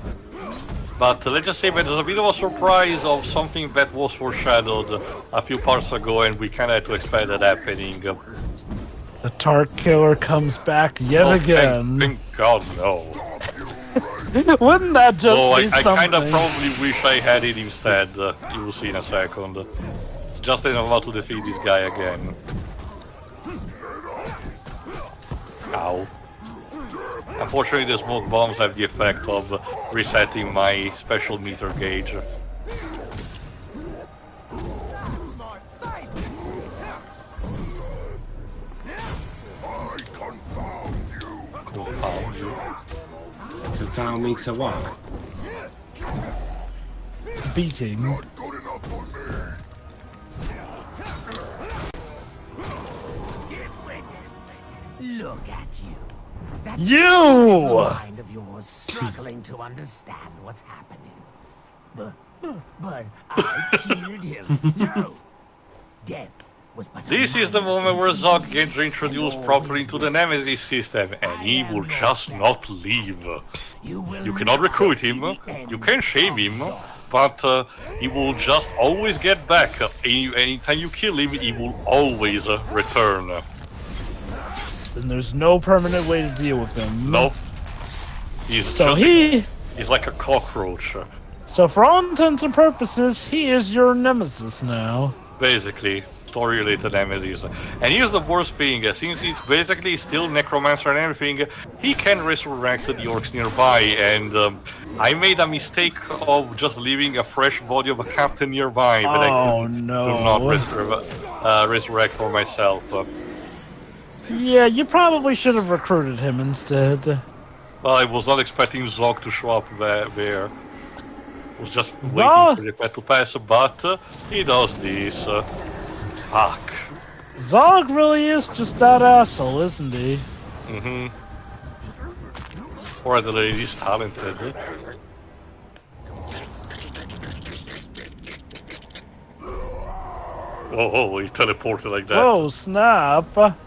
But let's just say that there's a bit of a surprise of something that was foreshadowed a few parts ago, and we kind of had to expect that happening. The Tark Killer comes back yet again. Thank God, no. Wouldn't that just be I something? kind of probably wish I had it instead. You will see in a second. It's just that I'm about to defeat this guy again. Ow. Unfortunately, the smoke bombs have the effect of resetting my special meter gauge. Confound you. Confound me to what? Beating. Look at you. That You! mind of yours struggling to understand what's happening. But I killed him. No. Death was but This is the moment where Zog gets introduced properly into the Nemesis system, and he will just not leave. You cannot recruit him, you can shame him, but he will just always get back. Anytime you kill him, he will always return. And there's no permanent way to deal with him. Nope. He's like a cockroach. So for all intents and purposes, he is your nemesis now. Basically, story-related nemesis. And here's the worst thing, since he's basically still necromancer and everything, he can resurrect the orcs nearby, and I made a mistake of just leaving a fresh body of a captain nearby, but I could not resurrect for myself. Yeah, you probably should have recruited him instead. Well, I was not expecting Zog to show up there. I was just waiting for the effect to pass, but he does this. Fuck. Zog really is just that asshole, isn't he? Mm-hmm. Or at the least, he's talented. Oh, he teleported like that. Oh, snap.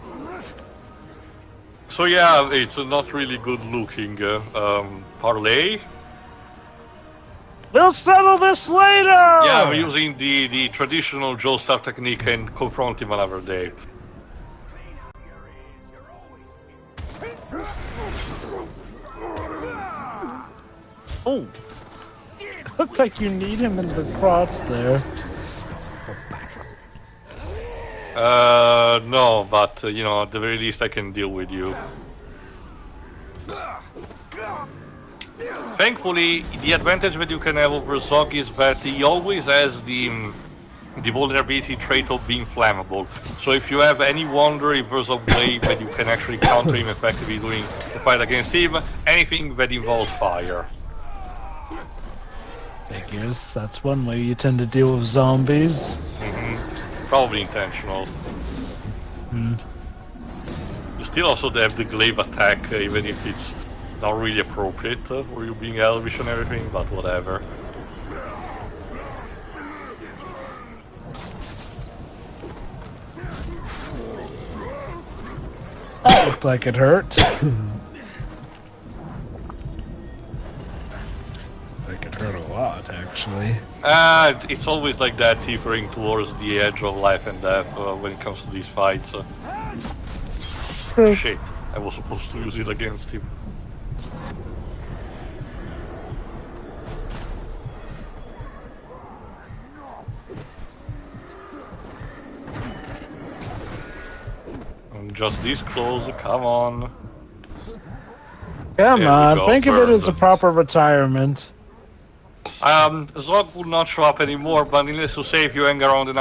So yeah, it's not really good looking. Parlay? We'll settle this later! Yeah, I'm using the traditional Joestar technique and confront him another day. Oh. Looks like you need him in the crotch there. No, but, you know, at the very least I can deal with you. Thankfully, the advantage that you can have over Zog is that he always has the vulnerability trait of being flammable. So if you have any wonder if there's a way that you can actually counter him effectively doing the fight against him, anything that involves fire. Figures, that's one way you tend to deal with zombies. Mm-hmm. Probably intentional. You still also have the glaive attack, even if it's not really appropriate for you being elvish and everything, but whatever. That looked like it hurt. Like it hurt a lot, actually. It's always like that, teetering towards the edge of life and death when it comes to these fights. Shit, I was supposed to use it against him. I'm just this close, come on. Come on, go, think of it as a burned. proper retirement. Zog will not show up anymore, but needless to say, if you hang around enough